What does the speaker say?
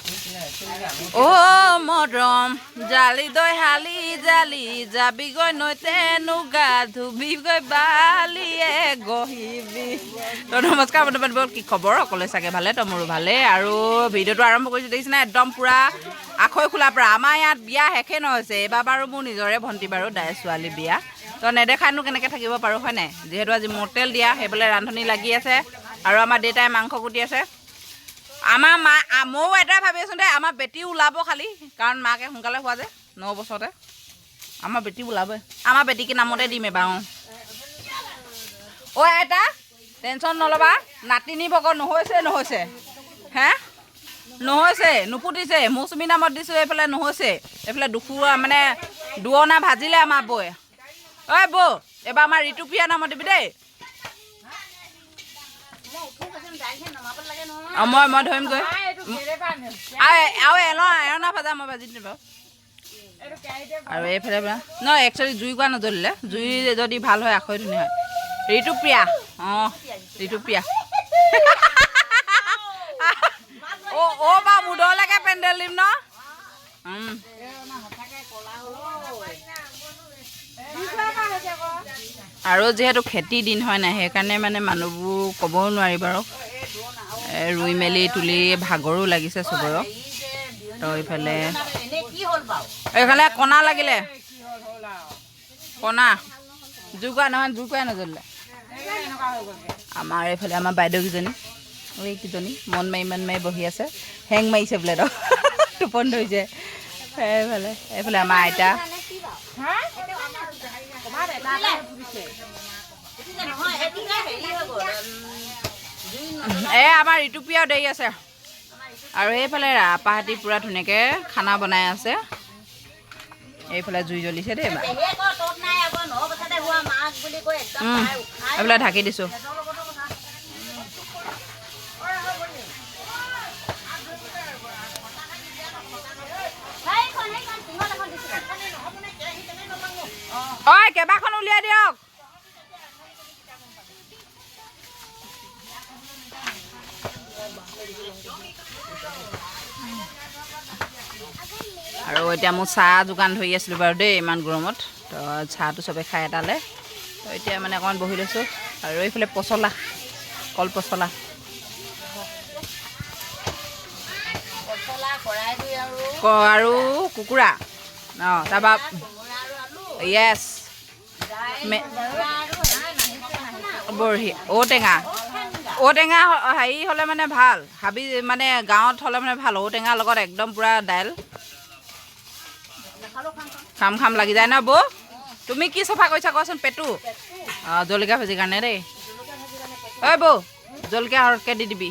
ও মৰম জালি দৈ হালি জালি যাবি গৈ নৈতে নুগা ধুবি গৈ বালিয়ে গহিবি। তো নমস্কাৰ বন্ধু-বান্ধৱ, কি খবৰ? সকলোৱে চাগে ভালে, তো মোৰো ভালে। আৰু ভিডিঅ'টো আৰম্ভ কৰিছোঁ দেখিছেনে, একদম পূৰা আখৈ খোলাৰ পৰা। আমাৰ ইয়াত বিয়া শেষেই নহৈছে। এইবাৰ বাৰু মোৰ নিজৰে ভণ্টি বাৰু ছোৱালী বিয়া, তো নেদেখানো কেনেকৈ থাকিব পাৰোঁ হয় নাই? যিহেতু আজি মৰ্টেল দিয়া, সেইফালে ৰান্ধনি লাগি আছে আৰু আমাৰ দেউতাই মাংস কুটি আছে। আমাৰ ময়ো এটাই ভাবি আছোঁ দেই, আমাৰ বেটি ওলাব খালি, কাৰণ মাকে সোনকালে হোৱা যে 9 বছৰতে। আমাৰ বেটি ওলাবই, আমাৰ বেটিকে নামতে দিম এবাৰ। এটা টেনশ্যন নল'বা, নাতিনী ভকত নহৈছে হে নহৈছে, নুপুতিছে। মৌচুমী নামত দিছোঁ, এইফালে নহৈছে। এইফালে মানে দুৱনা ভাজিলে আমাৰ বৌয়ে। ঐ বৌ, এবাৰ আমাৰ ঋতুপ্ৰিয়া নামত দিবি দেই। মই ধৰিমগৈ আৰু এৰণা ভাজা মই ভাজি দিম বাৰু। আৰু এইফালে একচুৱেলি জুই কোৱা নজ্বলিলে, জুই যদি ভাল হয় আখৈ ধুনীয়া হয়। ঋতুপ্ৰিয়া, ঋতুপ্ৰিয়া বা মুদলৈকে পেণ্ডেল দিম ন। আৰু যিহেতু খেতিৰ দিন হয় নাই, সেইকাৰণে মানে মানুহবোৰ ক'বও নোৱাৰি বাৰু, ৰুই মেলি তুলি ভাগৰো লাগিছে চবৰে। তো এইফালে কণা লাগিলে, কণা জুই কোৱাই নজ্বলিলে। আমাৰ এইফালে আমাৰ বাইদেউকেইজনী, এইকেইজনী মন মাৰি বহি আছে, হেং মাৰিছে বোলে তো টোপনি ধৰিছে। এইফালে আমাৰ আইতা, আমাৰ ঋতুপ্ৰিয়াও দেৰি আছে। আৰু এইফালে আপাহাতি পূৰা ধুনীয়াকৈ খানা বনাই আছে। এইফালে জুই জ্বলিছে দেই এবাৰ। এইফালে ঢাকি দিছোঁ। কেইবাখন উলিয়াই দিয়ক। আৰু এতিয়া মোৰ চাহ যোগান ধৰি আছিলোঁ বাৰু দেই, ইমান গৰমত। তো চাহটো চবে খাই এটালে, তো এতিয়া মানে অকণমান বহি লৈছোঁ। আৰু এইফালে পচলা, কল পচলা আৰু কুকুৰা, তাৰপৰা য়েছ বৰহি ঔটেঙা হেৰি হ'লে মানে ভাল, হাবি মানে গাঁৱত হ'লে মানে ভাল। ঔটেঙাৰ লগত একদম পূৰা দাইল খাম লাগি যায় ন। বৌ তুমি কি চফা কৰিছা কোৱাচোন? পেটু জলকীয়া ভাজিৰ কাৰণে দেই। ঐ বৌ, জলকীয়া সৰহকৈ দি দিবি।